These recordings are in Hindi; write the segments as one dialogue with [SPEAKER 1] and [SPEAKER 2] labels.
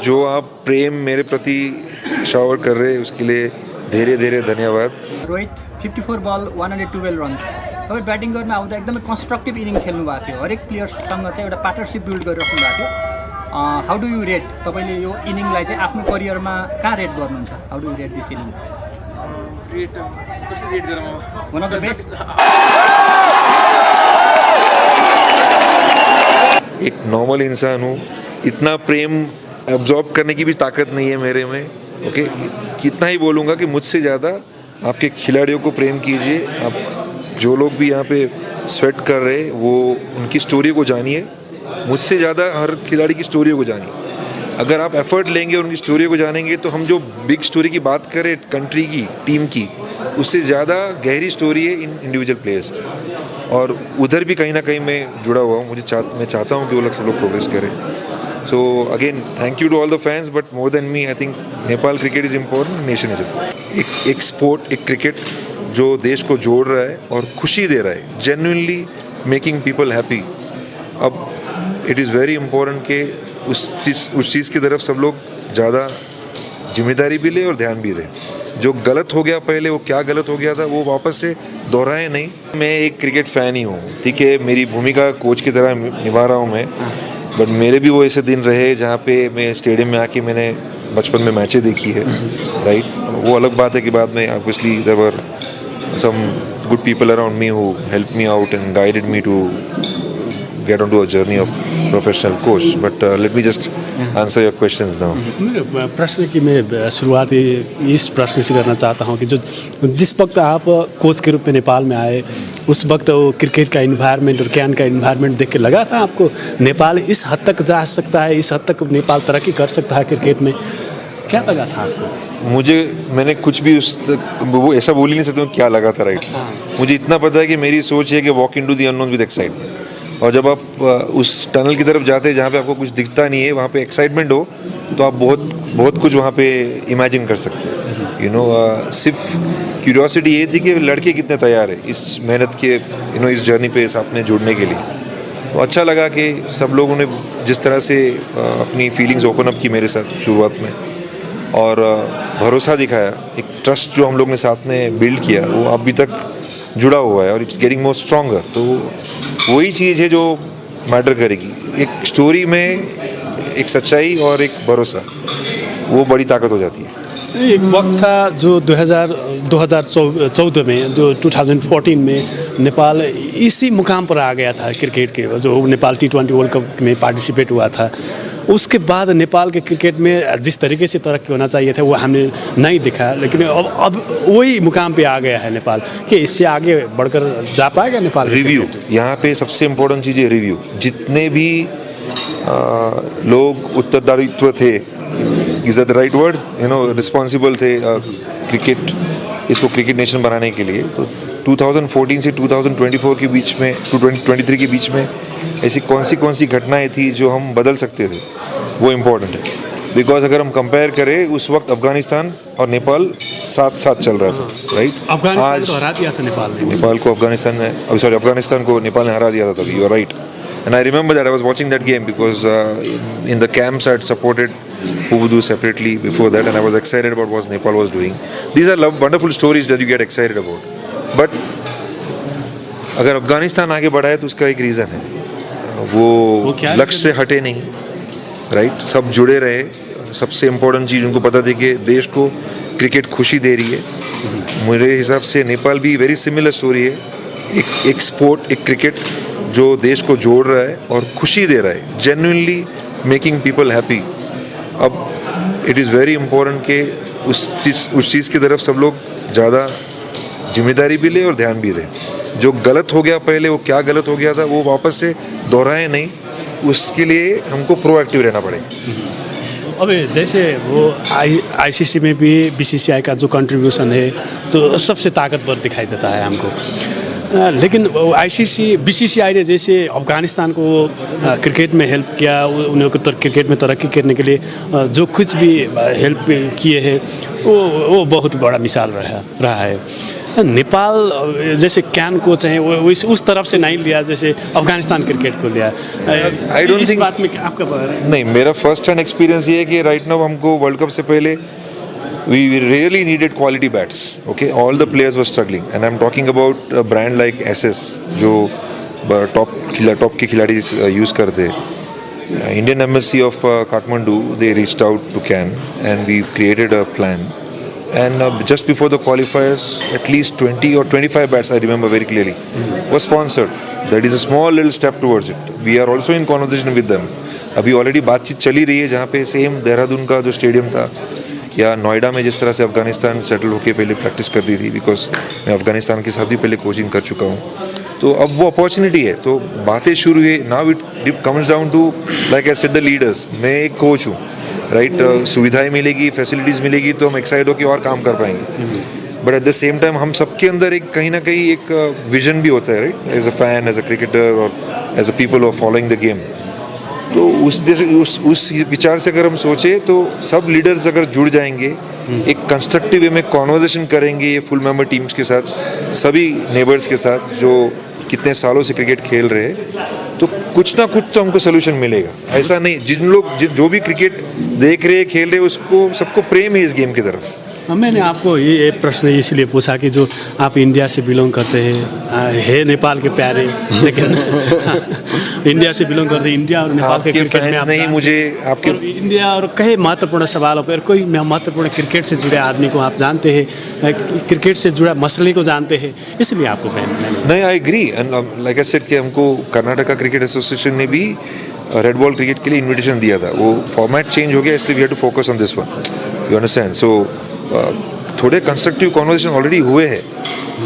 [SPEAKER 1] जो आप प्रेम मेरे प्रति शावर कर रहे हैं उसके लिए धेरै धेरै धन्यवाद।
[SPEAKER 2] रोहित 54 बल 112 रन्स, तपाईँ ब्याटिङ गर्न आउँदा एकदमै कन्स्ट्रक्टिभ इनिङ खेल्नु भएको थियो, हरेक प्लेयर्ससँग चाहिँ एउटा पार्टनरसिप बिल्ड गरिराख्नु भएको थियो। हाउ डु यु रेट, तपाईँले यो इनिङलाई चाहिँ आफ्नो करियरमा कहाँ रेट गर्नुहुन्छ? How do you rate this inning? One of the best.
[SPEAKER 1] एक नॉर्मल इंसान हूँ, इतना प्रेम एब्जॉर्ब करने की भी ताकत नहीं है मेरे में। ओके, कितना ही बोलूँगा कि मुझसे ज़्यादा आपके खिलाड़ियों को प्रेम कीजिए। आप जो लोग भी यहाँ पे स्वेट कर रहे हैं वो उनकी स्टोरी को जानिए, मुझसे ज़्यादा हर खिलाड़ी की स्टोरी को जानिए। अगर आप एफर्ट लेंगे उनकी स्टोरी को जानेंगे तो हम जो बिग स्टोरी की बात करें कंट्री की, टीम की, उससे ज़्यादा गहरी स्टोरी है इन इंडिविजुअल प्लेयर्स की, और उधर भी कहीं ना कहीं मैं जुड़ा हुआ हूँ। मैं चाहता हूँ कि वो लोग सब लोग प्रोग्रेस करें। So again thank you to all the fans, but more than me I think Nepal cricket is important, nation is important. एक स्पोर्ट, एक क्रिकेट जो देश को जोड़ रहा है और खुशी दे रहा है, जेन्युइनली मेकिंग पीपल हैप्पी। अब इट इज़ वेरी इम्पोर्टेंट कि उस चीज़ की तरफ सब लोग ज़्यादा जिम्मेदारी भी ले और ध्यान भी दें। जो गलत हो गया पहले, वो क्या गलत हो गया था, वो वापस से दोहराए नहीं। मैं एक क्रिकेट फ़ैन ही हूँ, ठीक है, मेरी भूमिका कोच की तरह निभा रहा हूँ मैं, बट मेरे भी वो ऐसे दिन रहे जहाँ पे मैं स्टेडियम में आके मैंने बचपन में मैचें देखी है, राइट। वो अलग बात है कि बाद में obviously there were some good people around me who help me out and guided me to get onto a journey of professional coach, but let me just answer your questions now.
[SPEAKER 3] मेरा प्रश्न कि मैं शुरुआत इस प्रश्न से करना चाहता हूँ कि जिस वक्त आप कोच के रूप में नेपाल में आए, उस वक्त वो क्रिकेट का इन्वायरमेंट और कैन का इन्वायरमेंट देख के लगा था आपको नेपाल इस हद तक जा सकता है, इस हद तक नेपाल तरक्की कर सकता है क्रिकेट में? क्या लगा था आपको?
[SPEAKER 1] मैंने कुछ भी वो ऐसा बोल ही नहीं सकता हूँ क्या लगा था, राइट। मुझे इतना पता है कि मेरी सोच है कि walk into the unknown with excitement, और जब आप उस टनल की तरफ जाते हैं जहाँ पे आपको कुछ दिखता नहीं है, वहाँ पे एक्साइटमेंट हो तो आप बहुत कुछ वहाँ पे इमेजिन कर सकते हैं। यू नो, सिर्फ क्यूरियोसिटी ये थी कि लड़के कितने तैयार है इस मेहनत के, यू नो, इस जर्नी पे साथ में जुड़ने के लिए। तो अच्छा लगा कि सब लोगों ने जिस तरह से अपनी फीलिंग्स ओपन अप की मेरे साथ शुरुआत में, और भरोसा दिखाया, एक ट्रस्ट जो हम लोग ने साथ में बिल्ड किया वो अभी तक जुड़ा हुआ है और इट्स गेटिंग मोर स्ट्रॉन्गर। तो वही चीज़ है जो मैटर करेगी। एक स्टोरी में एक सच्चाई और एक भरोसा, वो बड़ी ताकत हो जाती है।
[SPEAKER 3] एक वक्त था जो 2014 में, जो 2014 में नेपाल इसी मुकाम पर आ गया था क्रिकेट के, जो नेपाल T20 वर्ल्ड कप में पार्टिसिपेट हुआ था। उसके बाद नेपाल के क्रिकेट में जिस तरीके से तरक्की होना चाहिए था वो हमने नहीं दिखा, लेकिन अब वही मुकाम पे आ गया है नेपाल। कि इससे आगे बढ़कर जा पाएगा नेपाल?
[SPEAKER 1] रिव्यू, यहाँ पे सबसे इम्पोर्टेंट चीज़ है रिव्यू। जितने भी लोग उत्तरदायित्व थे, is the right word, you know, responsible थे क्रिकेट, इसको क्रिकेट नेशन बनाने के लिए, तो 2014 से 2024 के बीच में, 2023 के बीच में ऐसी कौन सी घटनाएं थी जो हम बदल सकते थे, वो इम्पोर्टेंट है। बिकॉज अगर हम कंपेयर करें, उस वक्त अफगानिस्तान और नेपाल साथ चल रहा था, राइट।
[SPEAKER 3] अफगानिस्तान को हरा दिया था
[SPEAKER 1] नेपाल को अफगानिस्तान को नेपाल ने हरा दिया था तभी, you are right. And I remember that I was watching that game because in the camps I had supported Hubudu separately before that, and I was excited about what Nepal was doing. These are wonderful stories that you get excited about. But अगर अफगानिस्तान आगे बढ़ा है तो उसका एक रीज़न है, वो लक्ष्य से हटे नहीं, राइट। सब जुड़े रहे। सबसे इम्पोर्टेंट चीज़ उनको पता थी कि देश को क्रिकेट खुशी दे रही है। मेरे हिसाब से नेपाल भी वेरी सिमिलर स्टोरी है। एक स्पोर्ट, एक क्रिकेट जो देश को जोड़ रहा है और खुशी दे रहा है, जेन्युइनली मेकिंग पीपल हैप्पी। अब इट इज़ वेरी इम्पोर्टेंट कि उस चीज़ की तरफ सब लोग ज़्यादा जिम्मेदारी भी ले और ध्यान भी दें। जो गलत हो गया पहले, वो क्या गलत हो गया था, वो वापस से दोहराए नहीं। उसके लिए हमको प्रोएक्टिव रहना पड़ेगा।
[SPEAKER 3] अब जैसे वो ICC में भी BCCI का जो कंट्रीब्यूशन है तो सबसे ताकतवर दिखाई देता है हमको। लेकिन BCCI ने जैसे अफगानिस्तान को क्रिकेट में हेल्प किया, उन्हें क्रिकेट में तरक्की करने के लिए जो कुछ भी हेल्प किए हैं वो बहुत बड़ा मिसाल रहा है। नेपाल जैसे कैन कोच हैं वो उस तरफ से नहीं लिया जैसे अफगानिस्तान क्रिकेट को लिया।
[SPEAKER 1] I don't
[SPEAKER 3] इस
[SPEAKER 1] think-
[SPEAKER 3] बात में आपका
[SPEAKER 1] नहीं, मेरा फर्स्ट हैंड एक्सपीरियंस ये है कि राइट नाउ हमको वर्ल्ड कप से पहले we really needed quality bats. Okay, all the players were struggling, and I'm talking about a brand like SS जो टॉप के खिलाड़ी यूज़ करते हैं। Indian Embassy of Kathmandu, they reached out to CAN and we created a plan. And just before the qualifiers, at least 20 or 25 bats, I remember very clearly, was sponsored. That is a small little step towards it. We are also in conversation with them. अभी ऑलरेडी बातचीत चली रही है जहाँ पे सेम देहरादून का जो स्टेडियम था या नोएडा में जिस तरह से अफगानिस्तान सेटल होकर पहले प्रैक्टिस करती थी, बिकॉज मैं अफगानिस्तान के साथ भी पहले कोचिंग कर चुका हूँ, तो अब वो अपॉर्चुनिटी है, तो बातें शुरू हुई। Now it comes down to like I said the leaders. मैं एक कोच हूँ, राइट, सुविधाएं मिलेगी, फैसिलिटीज़ मिलेगी तो हम एक्साइट होकर और काम कर पाएंगे। But at the same time हम सबके अंदर एक कहीं ना कहीं एक विजन भी होता है, right, as a fan, as a cricketer और as a people of following the game. तो उस विचार से अगर हम सोचें तो सब लीडर्स अगर जुड़ जाएंगे, एक कंस्ट्रक्टिव वे में कॉन्वर्जेशन करेंगे ये फुल मेंबर टीम्स के साथ, सभी नेबर्स के साथ जो कितने सालों से क्रिकेट खेल रहे हैं, तो कुछ ना कुछ तो हमको सोल्यूशन मिलेगा। ऐसा नहीं, जो भी क्रिकेट देख रहे हैं, खेल रहे हैं, उसको सबको प्रेम है इस गेम की तरफ।
[SPEAKER 3] मैंने आपको ये प्रश्न इसलिए पूछा कि जो आप इंडिया से बिलोंग करते हैं, है नेपाल के प्यारे, लेकिन इंडिया से बिलोंग करते हैं, इंडिया और नेपाल के क्रिकेट में आप
[SPEAKER 1] नहीं, मुझे आपके
[SPEAKER 3] इंडिया और कई महत्वपूर्ण सवालों पर कोई महत्वपूर्ण क्रिकेट से जुड़े आदमी को आप जानते हैं, क्रिकेट से जुड़ा मसले को जानते हैं, इसलिए आपको
[SPEAKER 1] नहीं, I agree. And like I said कि हमको कर्नाटका क्रिकेट एसोसिएशन ने भी रेड बॉल क्रिकेट के लिए इन्विटेशन दिया था, वो फॉर्मेट चेंज हो गया, इसलिए we have to focus on this one, you understand. So थोड़े कंस्ट्रक्टिव कॉन्वर्सेशन ऑलरेडी हुए हैं,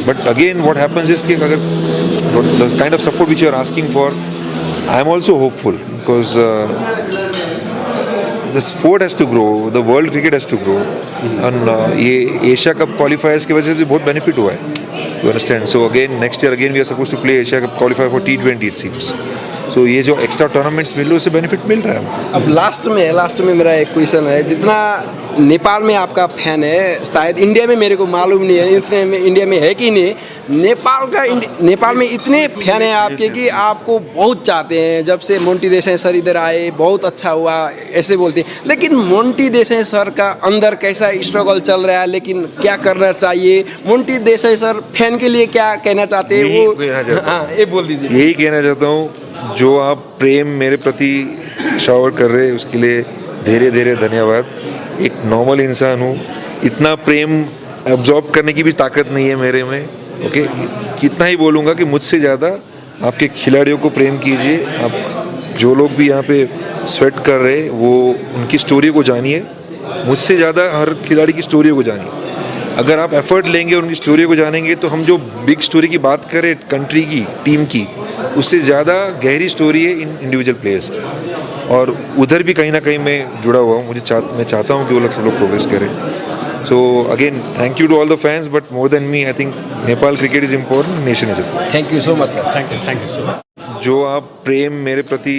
[SPEAKER 1] but again what happens is कि अगर the kind of support which you are asking for, I am also hopeful because the sport has to grow, the world cricket has to grow, and ये एशिया कप क्वालिफायर्स की वजह से भी बहुत बेनिफिट हुआ है, you understand. So again next year again we are suppose to play Asia cup qualifier for T20 it seems. So ये जो एक्स्ट्रा टूर्नामेंट्स मिल रहे हैं उससे बेनिफिट मिल रहा है।
[SPEAKER 4] अब लास्ट में मेरा एक क्वेश्चन है, जितना नेपाल में आपका फैन है, शायद इंडिया में मेरे को मालूम नहीं है, इतने में इंडिया में है कि नहीं, नेपाल में इतने फैन हैं आपके कि आपको बहुत चाहते हैं। जब से मोंटी देसाई सर इधर आए बहुत अच्छा हुआ ऐसे बोलते हैं, लेकिन मोंटी देसाई सर का अंदर कैसा स्ट्रगल चल रहा है, लेकिन क्या करना चाहिए, मोंटी देसाई सर फैन के लिए क्या कहना चाहते हैं वो, हाँ ये बोल दीजिए।
[SPEAKER 1] यही कहना चाहता हूँ, जो आप प्रेम मेरे प्रति शावर कर रहे हैं उसके लिए धीरे धीरे धन्यवाद। एक नॉर्मल इंसान हूँ, इतना प्रेम एब्जॉर्ब करने की भी ताकत नहीं है मेरे में। ओके, कितना ही बोलूँगा कि मुझसे ज़्यादा आपके खिलाड़ियों को प्रेम कीजिए। आप जो लोग भी यहाँ पे स्वेट कर रहे हैं वो उनकी स्टोरी को जानिए, मुझसे ज़्यादा हर खिलाड़ी की स्टोरी को जानिए। अगर आप एफर्ट लेंगे और उनकी स्टोरी को जानेंगे तो हम जो बिग स्टोरी की बात करें कंट्री की, टीम की, उससे ज़्यादा गहरी स्टोरी है इन इंडिविजुअल प्लेयर्स की, और उधर भी कहीं ना कहीं मैं जुड़ा हुआ हूँ। मैं चाहता हूँ कि वो लोग सब लोग प्रोग्रेस करें। So again thank you to all the fans, but more than me I think Nepal cricket is important, nation is important.
[SPEAKER 4] Thank you so much sir.
[SPEAKER 3] Thank you so much.
[SPEAKER 1] जो आप प्रेम मेरे प्रति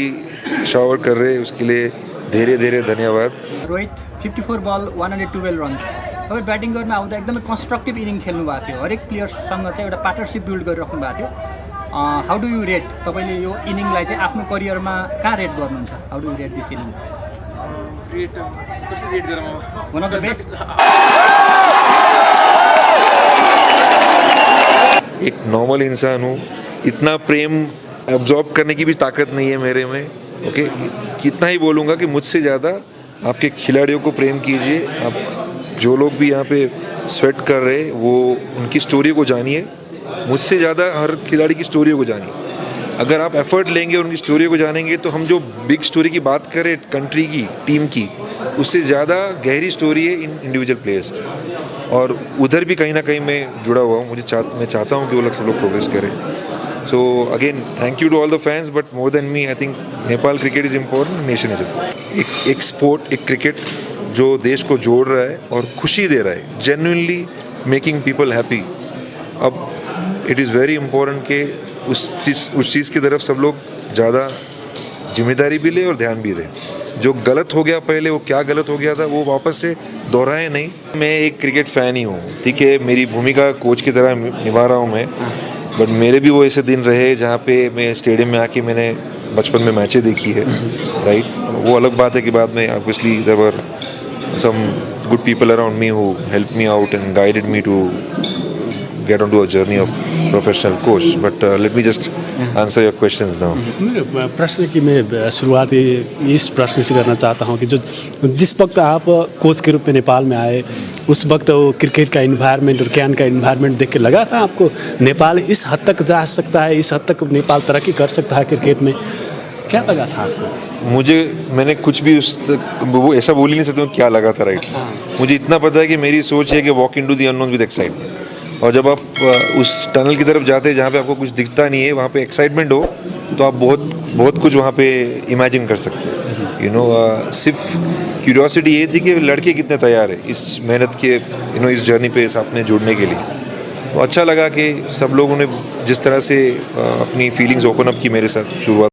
[SPEAKER 1] शावर कर रहे हैं उसके लिए धीरे धीरे धन्यवाद।
[SPEAKER 2] रोहित 54 बल 112 रन्स, तपाईँ ब्याटिङ गर्न आउँदा एकदमै कन्स्ट्रक्टिभ इनिङ खेल्नु भएको थियो, हरेक प्लेयर्ससँग चाहिँ एउटा पार्टनरसिप बिल्ड गरिराख्नु भएको थियो। हाउ डु यु रेट, तपाईँले यो इनिङलाई चाहिँ आफ्नो करियरमा कहाँ रेट गर्नुहुन्छ? How do you rate this inning? One of the best.
[SPEAKER 1] एक नॉर्मल इंसान हूँ, इतना प्रेम एब्जॉर्ब करने की भी ताकत नहीं है मेरे में। ओके, कितना ही बोलूँगा कि मुझसे ज़्यादा आपके खिलाड़ियों को प्रेम कीजिए। आप जो लोग भी यहाँ पे स्वेट कर रहे हैं वो उनकी स्टोरी को जानिए, मुझसे ज़्यादा हर खिलाड़ी की स्टोरी को जानिए। अगर आप एफर्ट लेंगे और उनकी स्टोरी को जानेंगे तो हम जो बिग स्टोरी की बात करें कंट्री की, टीम की, उससे ज़्यादा गहरी स्टोरी है इन इंडिविजुअल प्लेयर्स की, और उधर भी कहीं ना कहीं मैं जुड़ा हुआ हूँ। मैं चाहता हूँ कि वो लोग सब लोग प्रोग्रेस करें। So again thank you to all the fans, but more than me I think Nepal cricket is important, nation is important. एक स्पोर्ट, एक क्रिकेट जो देश को जोड़ रहा है और खुशी दे रहा है, जेन्युइनली मेकिंग पीपल हैप्पी। अब इट इज़ वेरी इम्पोर्टेंट कि उस चीज़ की तरफ सब लोग ज़्यादा जिम्मेदारी भी ले और ध्यान भी दे। जो गलत हो गया पहले, वो क्या गलत हो गया था वो वापस से दोहराए नहीं। मैं एक क्रिकेट फ़ैन ही हूँ, ठीक है, मेरी भूमिका कोच की तरह निभा रहा हूँ मैं, बट मेरे भी वो ऐसे दिन रहे जहाँ पे मैं स्टेडियम में आके मैंने बचपन में मैचें देखी है, राइट। वो अलग बात है कि बाद में obviously there were some good people around me who help me out and guided me to get onto a journey of professional coach. But let me just answer your questions now.
[SPEAKER 3] मेरे प्रश्न की मैं शुरुआत इस प्रश्न से करना चाहता हूँ कि जो जिस वक्त आप कोच के रूप में नेपाल में आए, उस वक्त वो क्रिकेट का इन्वायरमेंट और कैन का इन्वायरमेंट देख के लगा था आपको नेपाल इस हद तक जा सकता है, इस हद तक नेपाल तरक्की कर सकता है क्रिकेट में? क्या लगा था आपको?
[SPEAKER 1] मैंने कुछ भी वो ऐसा बोल ही नहीं सकता हूँ क्या लगा था, राइट। मुझे इतना पता है कि मेरी सोच है कि walk into the unknown with excitement, और जब आप उस टनल की तरफ जाते हैं जहाँ पे आपको कुछ दिखता नहीं है, वहाँ पे एक्साइटमेंट हो तो आप बहुत कुछ वहाँ पे इमेजिन कर सकते हैं, यू नो। सिर्फ क्यूरियोसिटी ये थी कि लड़के कितने तैयार है इस मेहनत के, यू नो, इस जर्नी पे साथ में जुड़ने के लिए। तो अच्छा लगा कि सब लोगों ने जिस तरह से अपनी फीलिंग्स ओपन अप की मेरे साथ शुरुआत